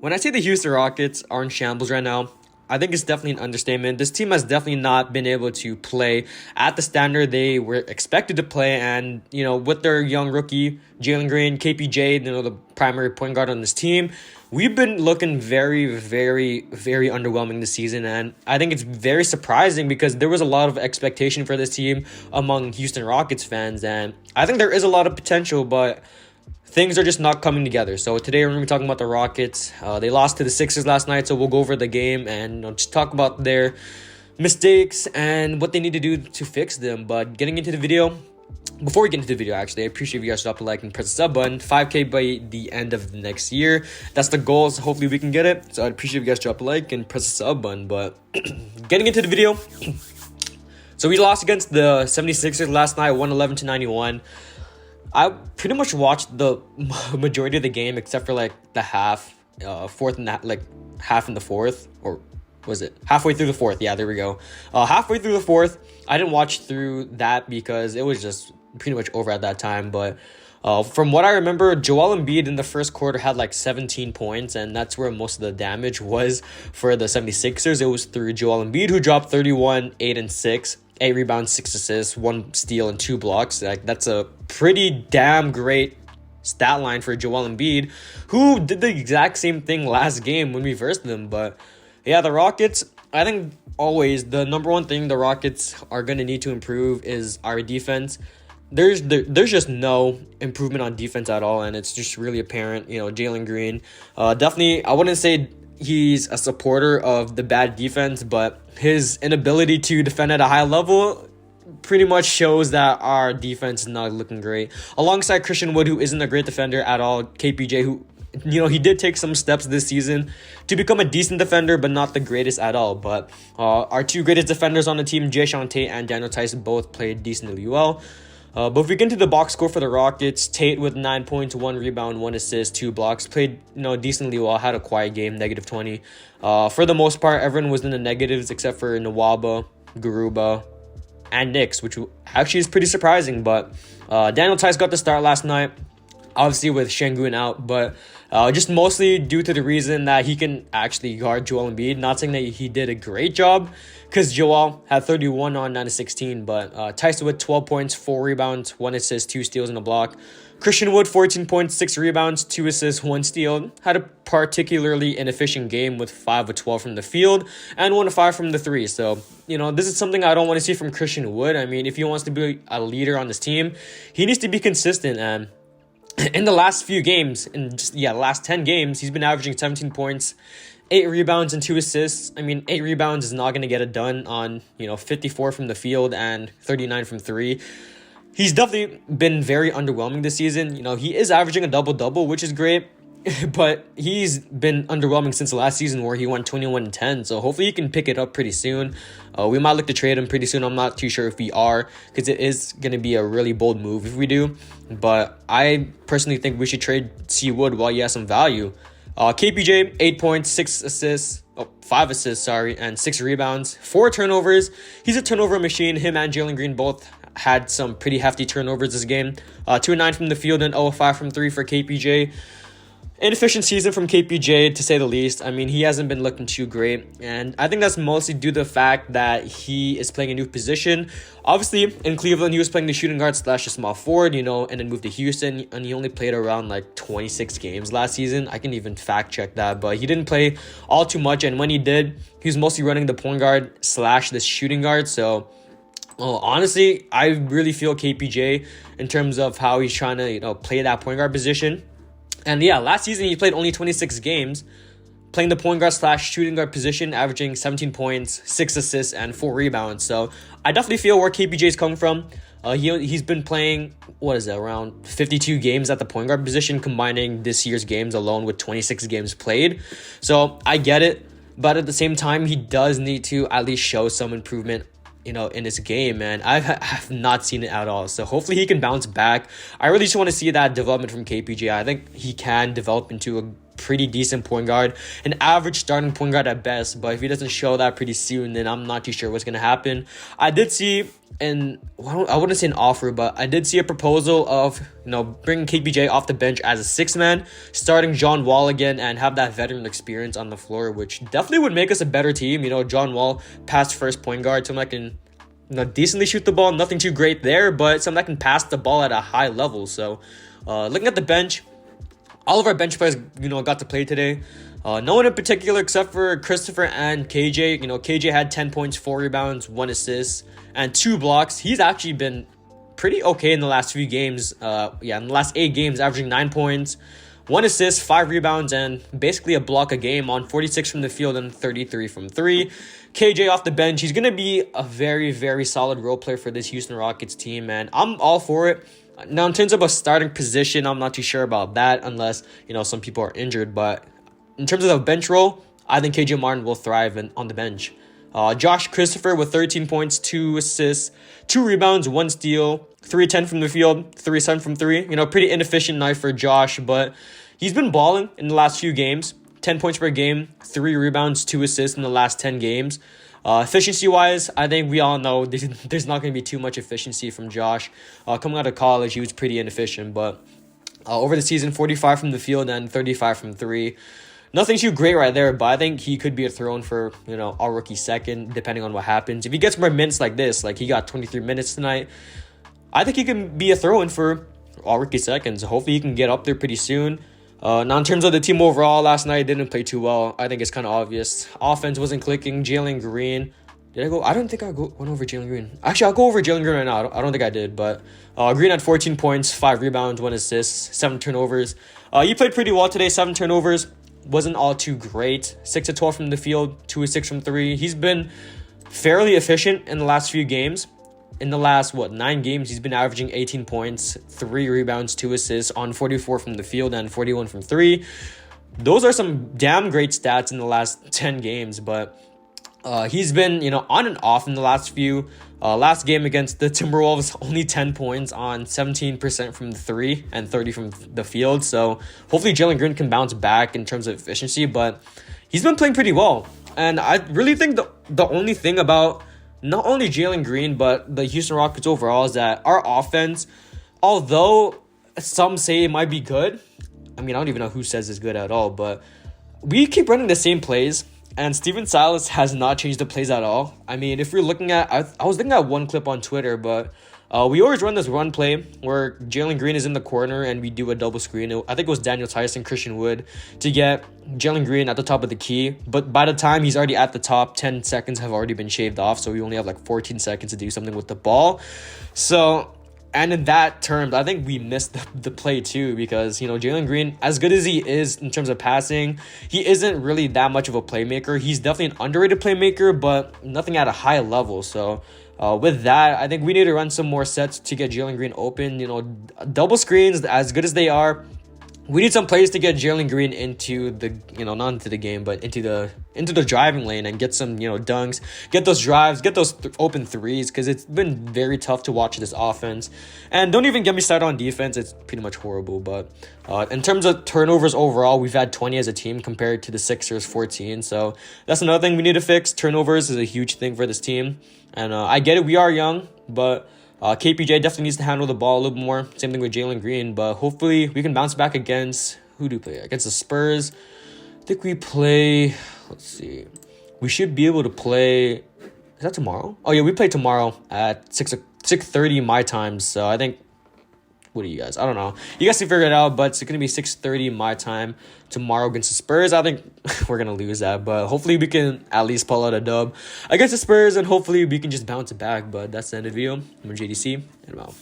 When I say the Houston Rockets are in shambles right now, I think it's definitely an understatement. This team has definitely not been able to play at the standard they were expected to play. And, with their young rookie, Jalen Green, KPJ, the primary point guard on this team, we've been looking very, very, very underwhelming this season. And I think it's very surprising because there was a lot of expectation for this team among Houston Rockets fans. And I think there is a lot of potential, but things are just not coming together. So today we're going to be talking about the Rockets. They lost to the Sixers last night, so we'll go over the game and just talk about their mistakes and what they need to do to fix them. But getting into the video, before we get into the video, actually, I appreciate if you guys drop a like and press the sub button. 5K by the end of the next year. That's the goal, so hopefully we can get it. So I'd appreciate if you guys drop a like and press the sub button. But getting into the video, so we lost against the 76ers last night, 111-91. I pretty much watched the majority of the game except for the half, fourth and half in the fourth, or was it halfway through the fourth? Yeah, there we go. Halfway through the fourth, I didn't watch through that because it was just pretty much over at that time. But from what I remember, Joel Embiid in the first quarter had 17 points, and that's where most of the damage was for the 76ers. It was through Joel Embiid, who dropped 31, 8, and 6. 8 rebounds, 6 assists, 1 steal, and 2 blocks. That's a pretty damn great stat line for Joel Embiid, who did the exact same thing last game when we versed them. But yeah, the Rockets, I think always the number one thing the Rockets are going to need to improve is our defense. There's just no improvement on defense at all, and it's just really apparent. Jalen Green, definitely, I wouldn't say he's a supporter of the bad defense, but his inability to defend at a high level pretty much shows that our defense is not looking great. Alongside Christian Wood, who isn't a great defender at all, KPJ, who, he did take some steps this season to become a decent defender, but not the greatest at all. But our two greatest defenders on the team, Jae'Sean Tate and Daniel Theis, both played decently well. But if we get into the box score for the Rockets, Tate with 9 points, 1 rebound, 1 assist, 2 blocks, played decently well, had a quiet game, -20. For the most part, everyone was in the negatives except for Nwaba, Garuba, and Knicks, which actually is pretty surprising. But Daniel Theis got the start last night, obviously with Şengün out, but just mostly due to the reason that he can actually guard Joel Embiid. Not saying that he did a great job, because Joel had 31 on 9 of 16, but Theis with 12 points, 4 rebounds, 1 assist, 2 steals, and a block. Christian Wood, 14 points, 6 rebounds, 2 assists, 1 steal. Had a particularly inefficient game with 5 of 12 from the field and 1 of 5 from the 3. So, this is something I don't want to see from Christian Wood. I mean, if he wants to be a leader on this team, he needs to be consistent. And in the last few games, the last 10 games, he's been averaging 17 points, 8 rebounds, and 2 assists. I mean, 8 rebounds is not going to get it done on, 54 from the field and 39 from 3. He's definitely been very underwhelming this season. He is averaging a double-double, which is great, but he's been underwhelming since last season where he went 21-10. So hopefully he can pick it up pretty soon. We might look to trade him pretty soon. I'm not too sure if we are, because it is going to be a really bold move if we do. But I personally think we should trade C. Wood while he has some value. KPJ, 8 points, 5 assists, and 6 rebounds, 4 turnovers. He's a turnover machine. Him and Jalen Green both had some pretty hefty turnovers this game. 2 of 9 from the field and 0 of 5 from 3 for KPJ. Inefficient season from KPJ, to say the least. I mean, he hasn't been looking too great, and I think that's mostly due to the fact that he is playing a new position. Obviously, in Cleveland, he was playing the shooting guard / a small forward, and then moved to Houston, and he only played around 26 games last season. I can even fact check that, but he didn't play all too much, and when he did, he was mostly running the point guard / the shooting guard. So honestly, I really feel KPJ in terms of how he's trying to play that point guard position. And yeah, last season he played only 26 games, playing the point guard / shooting guard position, averaging 17 points, 6 assists, and 4 rebounds. So I definitely feel where KPJ is coming from. He's been playing, around 52 games at the point guard position, combining this year's games alone with 26 games played. So I get it, but at the same time, he does need to at least show some improvement in this game, and I have not seen it at all. So hopefully he can bounce back. I really just want to see that development from KPJ. I think he can develop into a pretty decent point guard, an average starting point guard at best. But if he doesn't show that pretty soon, then I'm not too sure what's going to happen. I did see, and I wouldn't say an offer, but I did see a proposal of, bringing KPJ off the bench as a sixth man, starting John Wall again, and have that veteran experience on the floor, which definitely would make us a better team. John Wall, past first point guard, someone that can decently shoot the ball, nothing too great there, but someone that can pass the ball at a high level. So looking at the bench, all of our bench players, got to play today. No one in particular except for Christopher and KJ. KJ had 10 points, 4 rebounds, 1 assist, and 2 blocks. He's actually been pretty okay in the last few games. In the last 8 games, averaging 9 points, 1 assist, 5 rebounds, and basically a block a game on 46 from the field and 33 from 3. KJ off the bench. He's going to be a very, very solid role player for this Houston Rockets team, and I'm all for it. Now, in terms of a starting position, I'm not too sure about that unless, some people are injured. But in terms of the bench role, I think KJ Martin will thrive on the bench. Josh Christopher with 13 points, 2 assists, 2 rebounds, 1 steal, 3-10 from the field, 3-7 from 3. Pretty inefficient night for Josh, but he's been balling in the last few games. 10 points per game, 3 rebounds, 2 assists in the last 10 games. Efficiency-wise, I think we all know there's not going to be too much efficiency from Josh. Coming out of college, he was pretty inefficient, but over the season, 45 from the field and 35 from 3. Nothing too great right there, but I think he could be a throw-in for, our rookie second, depending on what happens. If he gets more minutes like this, like he got 23 minutes tonight, I think he can be a throw-in for all rookie seconds. Hopefully he can get up there pretty soon. Now, in terms of the team overall, last night didn't play too well. I think it's kind of obvious. Offense wasn't clicking. Jalen Green. Did I go? I don't think went over Jalen Green. Actually, I'll go over Jalen Green right now. I don't think I did, but Green had 14 points, 5 rebounds, 1 assist, 7 turnovers. He played pretty well today, 7 turnovers. Wasn't all too great. 6-12 from the field, 2-6 from 3. He's been fairly efficient in the last few games. In the last, 9 games, he's been averaging 18 points, 3 rebounds, 2 assists on 44 from the field and 41 from 3. Those are some damn great stats in the last 10 games, but he's been, on and off in the last few. Last game against the Timberwolves, only 10 points on 17% from the 3 and 30 from the field. So hopefully Jalen Green can bounce back in terms of efficiency, but he's been playing pretty well. And I really think the only thing about not only Jalen Green, but the Houston Rockets overall is that our offense, although some say it might be good, I don't even know who says it's good at all, but we keep running the same plays, and Steven Silas has not changed the plays at all. If you're looking at, I was looking at one clip on Twitter, but we always run this run play where Jalen Green is in the corner and we do a double screen. I think it was Daniel Tyson, Christian Wood, to get Jalen Green at the top of the key. But by the time he's already at the top, 10 seconds have already been shaved off. So we only have 14 seconds to do something with the ball. So, and in that terms, I think we missed the play too, because, Jalen Green, as good as he is in terms of passing, he isn't really that much of a playmaker. He's definitely an underrated playmaker, but nothing at a high level. So, with that, I think we need to run some more sets to get Jalen Green open. Double screens, as good as they are, we need some plays to get Jalen Green into the, not into the game, but into the driving lane and get some, dunks, get those drives, get those open threes, because it's been very tough to watch this offense. And don't even get me started on defense. It's pretty much horrible. But in terms of turnovers overall, we've had 20 as a team compared to the Sixers 14. So that's another thing we need to fix. Turnovers is a huge thing for this team. And I get it, we are young, but KPJ definitely needs to handle the ball a little more. Same thing with Jalen Green, but hopefully we can bounce back against, who do we play? Against the Spurs. I think we play, let's see. We should be able to play, is that tomorrow? Oh yeah, we play tomorrow at 6:30 my time, so I think, what do you guys? I don't know. You guys can figure it out, but it's going to be 6:30 my time tomorrow against the Spurs. I think we're going to lose that, but hopefully we can at least pull out a dub against the Spurs, and hopefully we can just bounce it back. But that's the end of the video. I'm JDC, and I'm out.